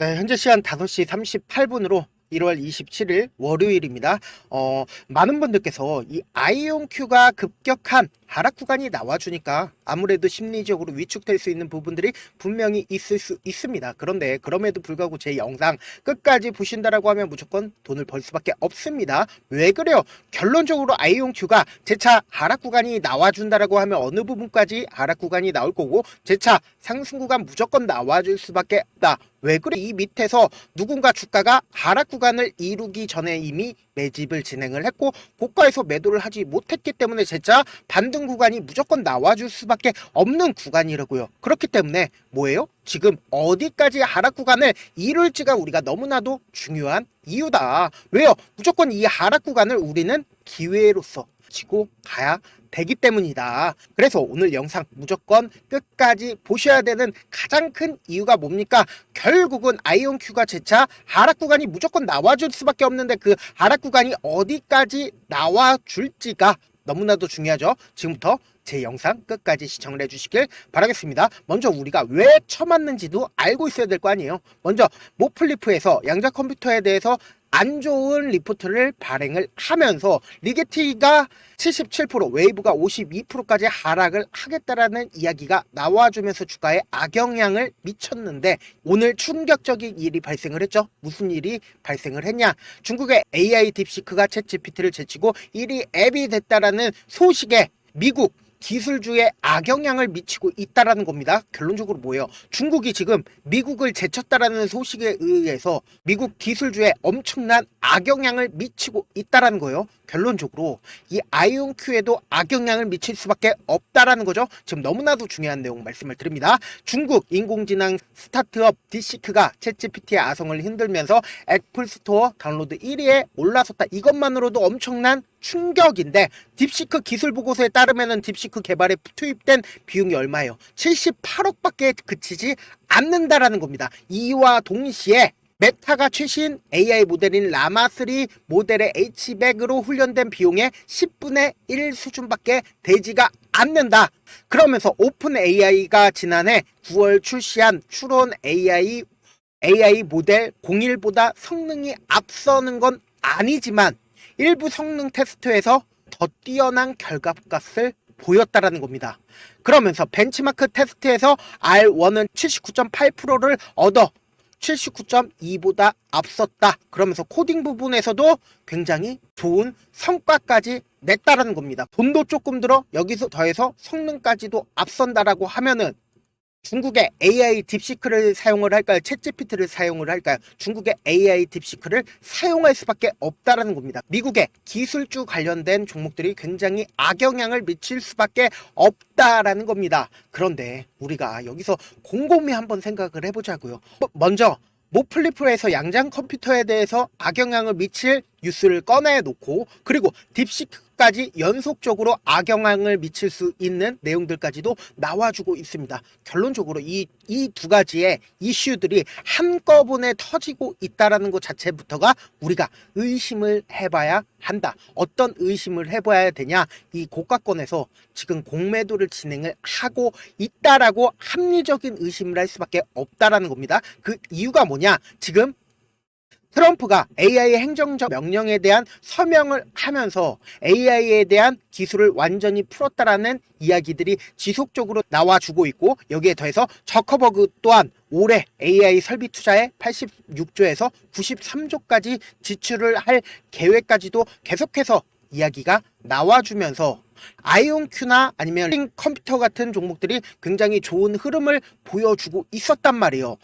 네, 현재 시간 5시 38분으로 1월 27일 월요일입니다. 많은 분들께서 이 아이온큐가 급격한 하락 구간이 나와주니까 아무래도 심리적으로 위축될 수 있는 부분들이 분명히 있을 수 있습니다. 그런데 그럼에도 불구하고 제 영상 끝까지 보신다라고 하면 무조건 돈을 벌 수밖에 없습니다. 왜 그래요? 결론적으로 아이온큐가 제 차 하락 구간이 나와준다라고 하면 어느 부분까지 하락 구간이 나올 거고 제 차 상승 구간 무조건 나와줄 수밖에 없다. 왜 그래? 이 밑에서 누군가 주가가 하락 구간을 이루기 전에 이미 매집을 진행을 했고 고가에서 매도를 하지 못했기 때문에 제차 반등 구간이 무조건 나와줄 수밖에 없는 구간이라고요. 그렇기 때문에 뭐예요? 지금 어디까지 하락 구간을 이룰지가 우리가 너무나도 중요한 이유다. 왜요? 무조건 이 하락 구간을 우리는 기회로서 치고 가야 되기 때문이다. 그래서 오늘 영상 무조건 끝까지 보셔야 되는 가장 큰 이유가 뭡니까? 결국은 아이온큐가 제차 하락 구간이 무조건 나와줄 수밖에 없는데 그 하락 구간이 어디까지 나와줄지가 너무나도 중요하죠. 지금부터 제 영상 끝까지 시청을 해주시길 바라겠습니다. 먼저 우리가 왜 쳐맞는지도 알고 있어야 될 거 아니에요. 먼저 모플리프에서 양자 컴퓨터에 대해서 안 좋은 리포트를 발행을 하면서 리게티가 77%, 웨이브가 52%까지 하락을 하겠다라는 이야기가 나와주면서 주가에 악영향을 미쳤는데 오늘 충격적인 일이 발생을 했죠. 무슨 일이 발생을 했냐? 중국의 AI 딥시크가 챗GPT를 제치고 1위 앱이 됐다라는 소식에 미국 기술주에 악영향을 미치고 있다라는 겁니다. 결론적으로 뭐예요? 중국이 지금 미국을 제쳤다라는 소식에 의해서 미국 기술주에 엄청난 악영향을 미치고 있다라는 거예요. 결론적으로 이 아이온큐에도 악영향을 미칠 수밖에 없다라는 거죠. 지금 너무나도 중요한 내용 말씀을 드립니다. 중국 인공지능 스타트업 딥시크가 챗GPT의 아성을 흔들면서 애플 스토어 다운로드 1위에 올라섰다. 이것만으로도 엄청난 충격인데 딥시크 기술 보고서에 따르면 딥시크 개발에 투입된 비용이 얼마예요? 78억밖에 그치지 않는다라는 겁니다. 이와 동시에 메타가 최신 AI 모델인 라마3 모델의 H백으로 훈련된 비용의 10분의 1 수준밖에 되지가 않는다. 그러면서 오픈 AI가 지난해 9월 출시한 추론 AI 모델 01보다 성능이 앞서는 건 아니지만 일부 성능 테스트에서 더 뛰어난 결과값을 보였다라는 겁니다. 그러면서 벤치마크 테스트에서 R1은 79.8%를 얻어 79.2보다 앞섰다. 그러면서 코딩 부분에서도 굉장히 좋은 성과까지 냈다라는 겁니다. 돈도 조금 들어 여기서 더해서 성능까지도 앞선다라고 하면은 중국의 AI 딥시크를 사용을 할까요? 챗GPT를 사용을 할까요? 중국의 AI 딥시크를 사용할 수밖에 없다라는 겁니다. 미국의 기술주 관련된 종목들이 굉장히 악영향을 미칠 수밖에 없다라는 겁니다. 그런데 우리가 여기서 곰곰이 한번 생각을 해보자고요. 먼저 모플리프에서 양장 컴퓨터에 대해서 악영향을 미칠 뉴스를 꺼내놓고 그리고 딥시크까지 연속적으로 악영향을 미칠 수 있는 내용들까지도 나와주고 있습니다. 결론적으로 이 두 가지의 이슈들이 한꺼번에 터지고 있다는 것 자체부터가 우리가 의심을 해봐야 한다. 어떤 의심을 해봐야 되냐? 이 고가권에서 지금 공매도를 진행을 하고 있다라고 합리적인 의심을 할 수밖에 없다라는 겁니다. 그 이유가 뭐냐? 지금 트럼프가 AI 행정적 명령에 대한 서명을 하면서 AI에 대한 기술을 완전히 풀었다라는 이야기들이 지속적으로 나와주고 있고 여기에 더해서 저커버그 또한 올해 AI 설비 투자에 86조에서 93조까지 지출을 할 계획까지도 계속해서 이야기가 나와주면서 아이온큐나 아니면 컴퓨터 같은 종목들이 굉장히 좋은 흐름을 보여주고 있었단 말이에요.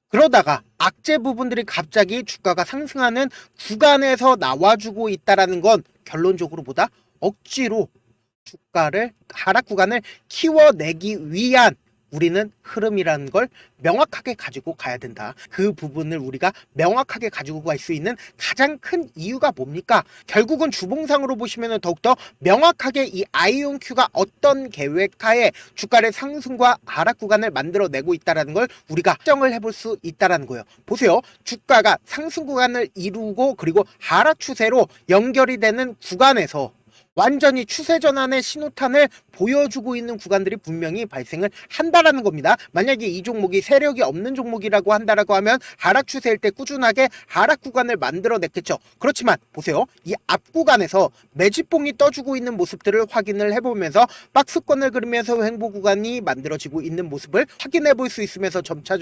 그러다가 악재 부분들이 갑자기 주가가 상승하는 구간에서 나와주고 있다라는 건 결론적으로 보다 억지로 주가를 하락 구간을 키워내기 위한 우리는 흐름이라는 걸 명확하게 가지고 가야 된다. 그 부분을 우리가 명확하게 가지고 갈 수 있는 가장 큰 이유가 뭡니까? 결국은 주봉상으로 보시면 더욱더 명확하게 이 아이온큐가 어떤 계획하에 주가를 상승과 하락 구간을 만들어내고 있다는 걸 우리가 확정을 해볼 수 있다는 거예요. 보세요. 주가가 상승 구간을 이루고 그리고 하락 추세로 연결이 되는 구간에서 완전히 추세 전환의 신호탄을 보여주고 있는 구간들이 분명히 발생을 한다라는 겁니다. 만약에 이 종목이 세력이 없는 종목이라고 한다라고 하면 하락 추세일 때 꾸준하게 하락 구간을 만들어냈겠죠. 그렇지만 보세요. 이 앞 구간에서 매집봉이 떠주고 있는 모습들을 확인을 해보면서 박스권을 그리면서 횡보 구간이 만들어지고 있는 모습을 확인해 볼 수 있으면서 점차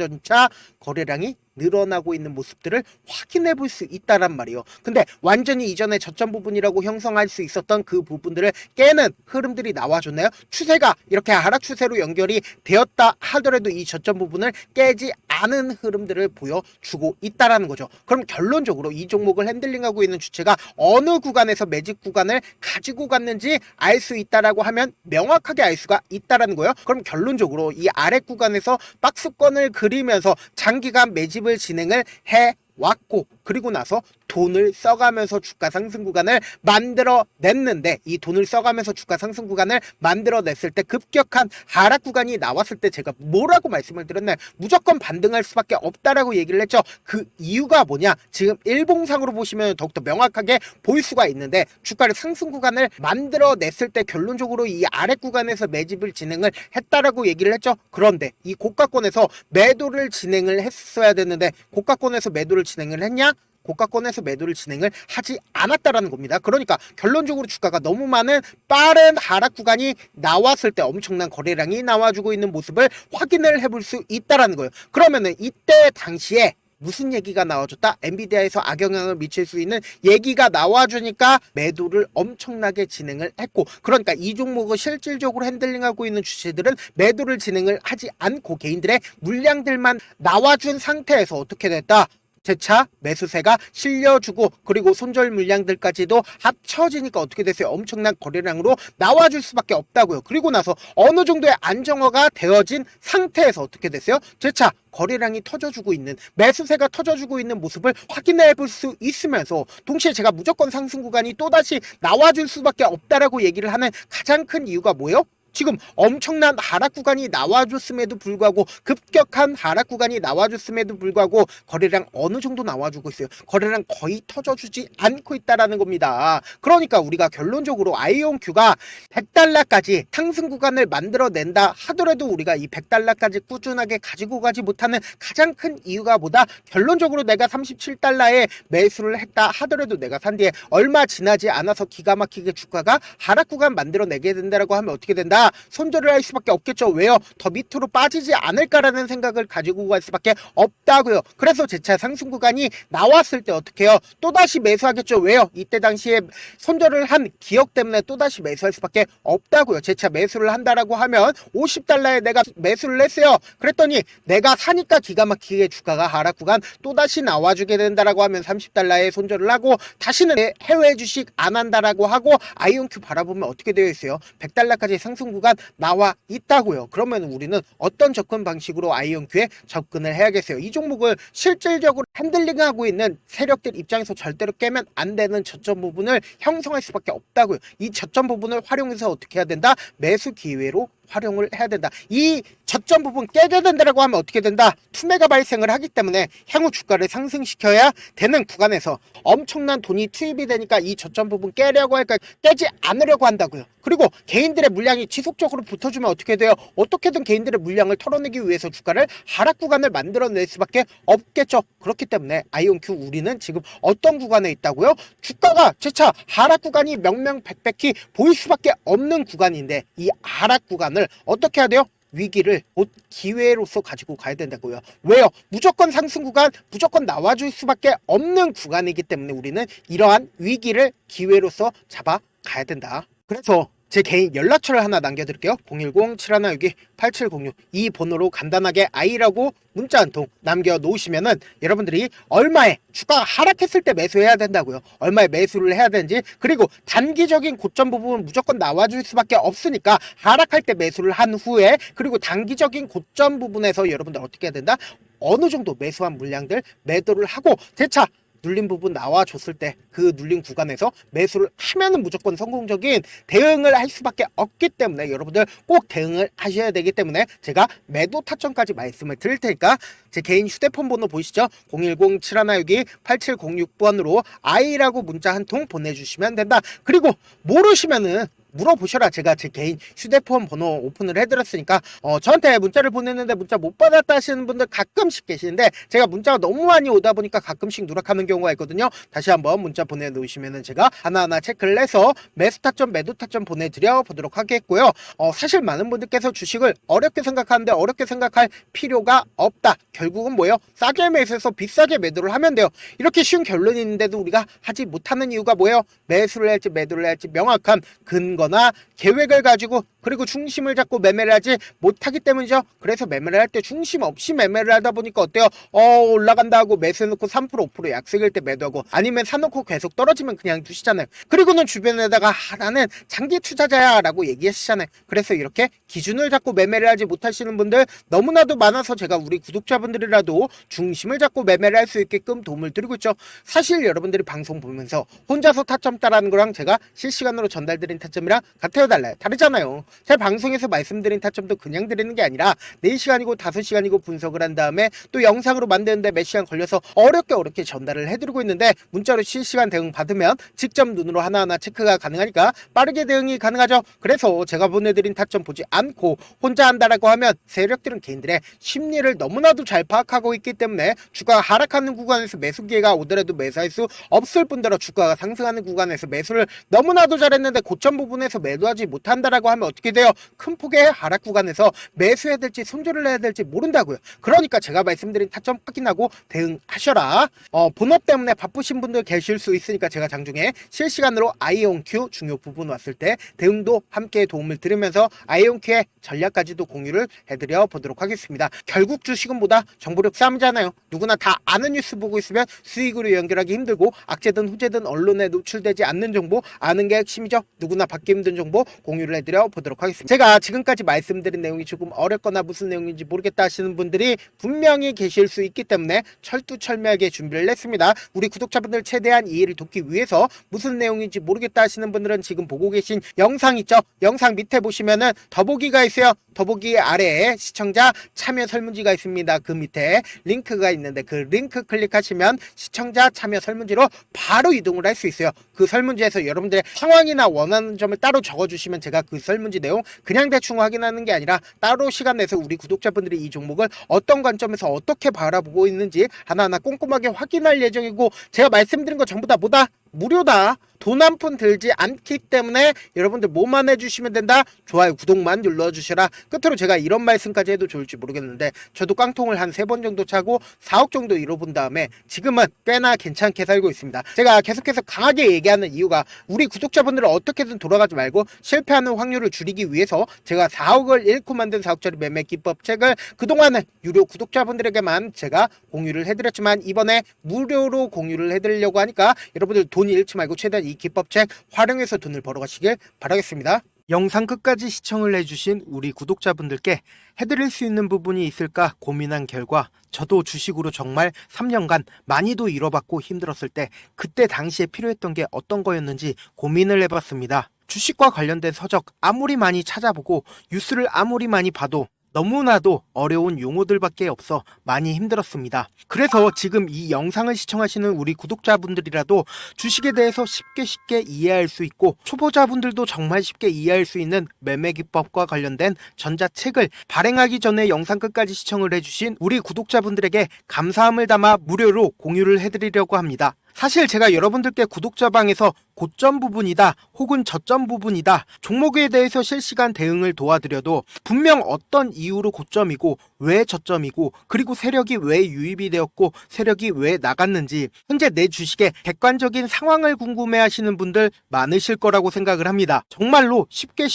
거래량이 늘어나고 있는 모습들을 확인해 볼 수 있다란 말이에요. 근데 완전히 이전에 저점 부분이라고 형성할 수 있었던 그 부분들을 깨는 흐름들이 나와줬나요? 추세가 이렇게 하락 추세로 연결이 되었다 하더라도 이 저점 부분을 깨지 않은 흐름들을 보여주고 있다라는 거죠. 그럼 결론적으로 이 종목을 핸들링하고 있는 주체가 어느 구간에서 매집 구간을 가지고 갔는지 알 수 있다라고 하면 명확하게 알 수가 있다라는 거예요. 그럼 결론적으로 이 아래 구간에서 박스권을 그리면서 장기간 매집을 진행을 해 왔고, 그리고 나서 돈을 써가면서 주가 상승 구간을 만들어냈는데, 이 돈을 써가면서 주가 상승 구간을 만들어냈을 때 급격한 하락 구간이 나왔을 때 제가 뭐라고 말씀을 드렸나요? 무조건 반등할 수밖에 없다라고 얘기를 했죠. 그 이유가 뭐냐? 지금 일봉상으로 보시면 더욱더 명확하게 보일 수가 있는데, 주가를 상승 구간을 만들어냈을 때 결론적으로 이 아래 구간에서 매집을 진행을 했다라고 얘기를 했죠. 그런데 이 고가권에서 매도를 진행을 했어야 됐는데, 고가권에서 매도를 진행을 했냐? 고가권에서 매도를 진행을 하지 않았다라는 겁니다. 그러니까 결론적으로 주가가 너무 많은 빠른 하락 구간이 나왔을 때 엄청난 거래량이 나와주고 있는 모습을 확인을 해볼 수 있다라는 거예요. 그러면은 이때 당시에 무슨 얘기가 나와줬다? 엔비디아에서 악영향을 미칠 수 있는 얘기가 나와주니까 매도를 엄청나게 진행을 했고, 그러니까 이 종목을 실질적으로 핸들링하고 있는 주체들은 매도를 진행을 하지 않고 개인들의 물량들만 나와준 상태에서 어떻게 됐다? 재차 매수세가 실려주고, 그리고 손절 물량들까지도 합쳐지니까 어떻게 됐어요? 엄청난 거래량으로 나와줄 수밖에 없다고요. 그리고 나서 어느 정도의 안정화가 되어진 상태에서 어떻게 됐어요? 재차 거래량이 터져주고 있는, 매수세가 터져주고 있는 모습을 확인해 볼 수 있으면서, 동시에 제가 무조건 상승 구간이 또다시 나와줄 수밖에 없다라고 얘기를 하는 가장 큰 이유가 뭐예요? 지금 엄청난 하락 구간이 나와줬음에도 불구하고, 급격한 하락 구간이 나와줬음에도 불구하고 거래량 어느 정도 나와주고 있어요. 거래량 거의 터져주지 않고 있다라는 겁니다. 그러니까 우리가 결론적으로 아이온큐가 100달러까지 상승 구간을 만들어낸다 하더라도 우리가 이 100달러까지 꾸준하게 가지고 가지 못하는 가장 큰 이유가 뭐다? 결론적으로 내가 37달러에 매수를 했다 하더라도 내가 산 뒤에 얼마 지나지 않아서 기가 막히게 주가가 하락 구간 만들어내게 된다라고 하면 어떻게 된다? 손절을 할 수밖에 없겠죠. 왜요? 더 밑으로 빠지지 않을까라는 생각을 가지고 갈 수밖에 없다고요. 그래서 재차 상승 구간이 나왔을 때 어떻게 해요? 또다시 매수하겠죠. 왜요? 이때 당시에 손절을 한 기억 때문에 또다시 매수할 수밖에 없다고요. 재차 매수를 한다라고 하면 50달러에 내가 매수를 했어요. 그랬더니 내가 사니까 기가 막히게 주가가 하락 구간 또다시 나와주게 된다라고 하면 30달러에 손절을 하고 다시는 해외 주식 안 한다라고 하고 아이온큐 바라보면 어떻게 되어 있어요? 100달러까지 상승 구간 나와 있다고요. 그러면 우리는 어떤 접근 방식으로 아이온큐에 접근을 해야겠어요? 이 종목을 실질적으로 핸들링하고 있는 세력들 입장에서 절대로 깨면 안 되는 저점 부분을 형성할 수밖에 없다고요. 이 저점 부분을 활용해서 어떻게 해야 된다? 매수 기회로 활용을 해야 된다. 이 저점 부분 깨게 된다라고 하면 어떻게 된다? 투매가 발생을 하기 때문에 향후 주가를 상승시켜야 되는 구간에서 엄청난 돈이 투입이 되니까 이 저점 부분 깨려고 할까 깨지 않으려고 한다고요. 그리고 개인들의 물량이 지속적으로 붙어주면 어떻게 돼요? 어떻게든 개인들의 물량을 털어내기 위해서 주가를 하락 구간을 만들어낼 수밖에 없겠죠. 그렇기 때문에 아이온큐 우리는 지금 어떤 구간에 있다고요? 주가가 재차 하락 구간이 명명백백히 보일 수밖에 없는 구간인데, 이 하락 구간을 어떻게 해야 돼요? 위기를 곧 기회로서 가지고 가야 된다고요. 왜요? 무조건 상승 구간, 무조건 나와줄 수밖에 없는 구간이기 때문에 우리는 이러한 위기를 기회로서 잡아가야 된다. 그래서 제 개인 연락처를 하나 남겨드릴게요. 010-7162-8706 이 번호로 간단하게 아이라고 문자 한 통 남겨놓으시면은 여러분들이 얼마에 주가가 하락했을 때 매수해야 된다고요. 얼마에 매수를 해야 되는지, 그리고 단기적인 고점 부분은 무조건 나와줄 수밖에 없으니까 하락할 때 매수를 한 후에, 그리고 단기적인 고점 부분에서 여러분들 어떻게 해야 된다? 어느 정도 매수한 물량들 매도를 하고 재차 눌린 부분 나와줬을 때 그 눌린 구간에서 매수를 하면은 무조건 성공적인 대응을 할 수밖에 없기 때문에 여러분들 꼭 대응을 하셔야 되기 때문에 제가 매도 타점까지 말씀을 드릴 테니까 제 개인 휴대폰 번호 보이시죠? 010-7162-8706번으로 I라고 문자 한 통 보내주시면 된다. 그리고 모르시면은 물어보셔라. 제가 제 개인 휴대폰 번호 오픈을 해드렸으니까 저한테 문자를 보냈는데 문자 못 받았다 하시는 분들 가끔씩 계시는데 제가 문자가 너무 많이 오다 보니까 가끔씩 누락하는 경우가 있거든요. 다시 한번 문자 보내놓으시면은 제가 하나하나 체크를 해서 매수 타점 매도 타점 보내드려 보도록 하겠고요. 사실 많은 분들께서 주식을 어렵게 생각하는데 어렵게 생각할 필요가 없다. 결국은 뭐예요? 싸게 매수해서 비싸게 매도를 하면 돼요. 이렇게 쉬운 결론이 있는데도 우리가 하지 못하는 이유가 뭐예요? 매수를 할지 매도를 할지 명확한 근거나 계획을 가지고 그리고 중심을 잡고 매매를 하지 못하기 때문이죠. 그래서 매매를 할 때 중심 없이 매매를 하다 보니까 어때요? 올라간다 하고 매수해놓고 3% 5% 약속일 때 매도하고 아니면 사놓고 계속 떨어지면 그냥 두시잖아요. 그리고는 주변에다가 나는 장기 투자자야 라고 얘기하시잖아요. 그래서 이렇게 기준을 잡고 매매를 하지 못하시는 분들 너무나도 많아서 제가 우리 구독자분들이라도 중심을 잡고 매매를 할 수 있게끔 도움을 드리고 있죠. 사실 여러분들이 방송 보면서 혼자서 타점 따라하는 거랑 제가 실시간으로 전달드린 타점이랑 같아요 달라요? 다르잖아요. 제 방송에서 말씀드린 타점도 그냥 드리는 게 아니라 4시간이고 5시간이고 분석을 한 다음에 또 영상으로 만드는데 몇 시간 걸려서 어렵게 전달을 해드리고 있는데 문자로 실시간 대응 받으면 직접 눈으로 하나하나 체크가 가능하니까 빠르게 대응이 가능하죠. 그래서 제가 보내드린 타점 보지 않고 혼자 한다라고 하면 세력들은 개인들의 심리를 너무나도 잘 파악하고 있기 때문에 주가가 하락하는 구간에서 매수 기회가 오더라도 매수할 수 없을 뿐더러 주가가 상승하는 구간에서 매수를 너무나도 잘했는데 고점 부분에서 매도하지 못한다라고 하면 어떻게 돼요? 큰 폭의 하락 구간에서 매수해야 될지 손절을 해야 될지 모른다고요. 그러니까 제가 말씀드린 타점 확인하고 대응하셔라. 본업 때문에 바쁘신 분들 계실 수 있으니까 제가 장중에 실시간으로 아이온큐 중요 부분 왔을 때 대응도 함께 도움을 드리면서 아이온큐의 전략까지도 공유를 해드려 보도록 하겠습니다. 결국 주식은 뭐다? 정보력 싸움이잖아요. 누구나 다 아는 뉴스 보고 있으면 수익으로 연결하기 힘들고 악재든 후재든 언론에 노출되지 않는 정보 아는 게 핵심이죠. 누구나 받기 힘든 정보 공유를 해드려 보도록 하겠습니다. 제가 지금까지 말씀드린 내용이 조금 어렵거나 무슨 내용인지 모르겠다 하시는 분들이 분명히 계실 수 있기 때문에 철두철미하게 준비를 했습니다. 우리 구독자분들 최대한 이해를 돕기 위해서 무슨 내용인지 모르겠다 하시는 분들은 지금 보고 계신 영상 있죠? 영상 밑에 보시면은 더보기가 있어요. 더보기 아래에 시청자 참여 설문지가 있습니다. 그 밑에 링크가 있는데 그 링크 클릭하시면 시청자 참여 설문지로 바로 이동을 할 수 있어요. 그 설문지에서 여러분들의 상황이나 원하는 점을 따로 적어주시면 제가 그 설문지 내용 그냥 대충 확인하는 게 아니라 따로 시간 내서 우리 구독자분들이 이 종목을 어떤 관점에서 어떻게 바라보고 있는지 하나하나 꼼꼼하게 확인할 예정이고 제가 말씀드린 거 전부 다 뭐다? 무료다. 돈 한 푼 들지 않기 때문에 여러분들 뭐만 해주시면 된다? 좋아요 구독만 눌러주시라. 끝으로 제가 이런 말씀까지 해도 좋을지 모르겠는데 저도 깡통을 한 3번 정도 차고 4억 정도 잃어본 다음에 지금은 꽤나 괜찮게 살고 있습니다. 제가 계속해서 강하게 얘기하는 이유가 우리 구독자분들을 어떻게든 돌아가지 말고 실패하는 확률을 줄이기 위해서 제가 4억을 잃고 만든 4억짜리 매매 기법 책을 그동안은 유료 구독자분들에게만 제가 공유를 해드렸지만 이번에 무료로 공유를 해드리려고 하니까 여러분들 돈 잃지 말고 최대한 이 기법책 활용해서 돈을 벌어가시길 바라겠습니다. 영상 끝까지 시청을 해주신 우리 구독자분들께 해드릴 수 있는 부분이 있을까 고민한 결과 저도 주식으로 정말 3년간 많이도 잃어봤고 힘들었을 때 그때 당시에 필요했던 게 어떤 거였는지 고민을 해봤습니다. 주식과 관련된 서적 아무리 많이 찾아보고 뉴스를 아무리 많이 봐도 너무나도 어려운 용어들밖에 없어 많이 힘들었습니다. 그래서 지금 이 영상을 시청하시는 우리 구독자분들이라도 주식에 대해서 쉽게 이해할 수 있고 초보자분들도 정말 쉽게 이해할 수 있는 매매 기법과 관련된 전자책을 발행하기 전에 영상 끝까지 시청을 해주신 우리 구독자분들에게 감사함을 담아 무료로 공유를 해드리려고 합니다. 사실 제가 여러분들께 구독자방에서 고점 부분이다 혹은 저점 부분이다 종목에 대해서 실시간 대응을 도와드려도 분명 어떤 이유로 고점이고 왜 저점이고 그리고 세력이 왜 유입이 되었고 세력이 왜 나갔는지 현재 내 주식의 객관적인 상황을 궁금해 하시는 분들 많으실 거라고 생각을 합니다. 정말로 쉽게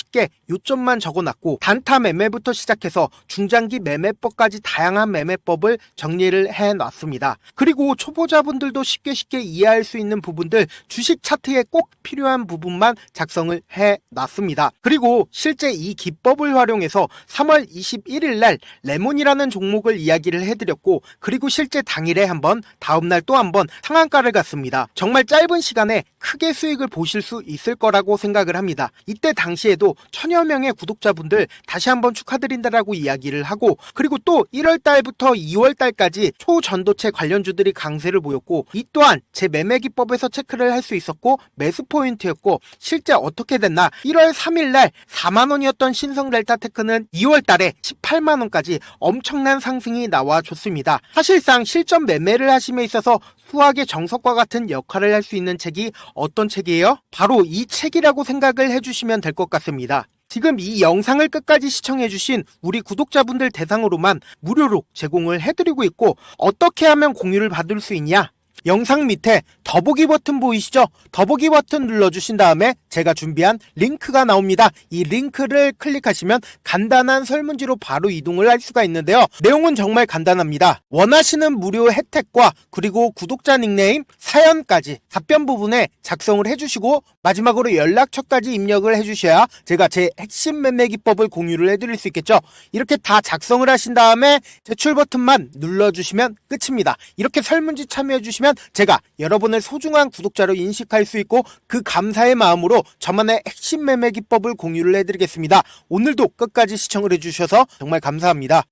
요점만 적어놨고 단타 매매부터 시작해서 중장기 매매법까지 다양한 매매법을 정리를 해놨습니다. 그리고 초보자분들도 쉽게 이해할 수 있는 부분들, 주식 차트에 꼭 필요한 부분만 작성을 해놨습니다. 그리고 실제 이 기법을 활용해서 3월 21일 날 레몬이라는 종목을 이야기를 해드렸고, 그리고 실제 당일에 한번, 다음날 또 한번 상한가를 갔습니다. 정말 짧은 시간에 크게 수익을 보실 수 있을 거라고 생각을 합니다. 이때 당시에도 천여 명의 구독자분들 다시 한번 축하드린다라고 이야기를 하고, 그리고 또 1월 달부터 2월 달까지 초전도체 관련주들이 강세를 보였고, 이 또한 제 매매 기법에서 체크를 할 수 있었고 매수 포인트였고, 실제 어떻게 됐나, 1월 3일 날 4만원이었던 신성델타테크는 2월 달에 18만원까지 엄청난 상승이 나와줬습니다. 사실상 실전 매매를 하심에 있어서 수학의 정석과 같은 역할을 할 수 있는 책이 어떤 책이에요? 바로 이 책이라고 생각을 해주시면 될 것 같습니다. 지금 이 영상을 끝까지 시청해주신 우리 구독자분들 대상으로만 무료로 제공을 해드리고 있고, 어떻게 하면 공유를 받을 수 있냐? 영상 밑에 더보기 버튼 보이시죠? 더보기 버튼 눌러주신 다음에 제가 준비한 링크가 나옵니다. 이 링크를 클릭하시면 간단한 설문지로 바로 이동을 할 수가 있는데요. 내용은 정말 간단합니다. 원하시는 무료 혜택과 그리고 구독자 닉네임, 사연까지 답변 부분에 작성을 해주시고, 마지막으로 연락처까지 입력을 해주셔야 제가 제 핵심 매매 기법을 공유를 해드릴 수 있겠죠. 이렇게 다 작성을 하신 다음에 제출 버튼만 눌러주시면 끝입니다. 이렇게 설문지 참여해주시면 제가 여러분을 소중한 구독자로 인식할 수 있고, 그 감사의 마음으로 저만의 핵심 매매 기법을 공유를 해드리겠습니다. 오늘도 끝까지 시청을 해주셔서 정말 감사합니다.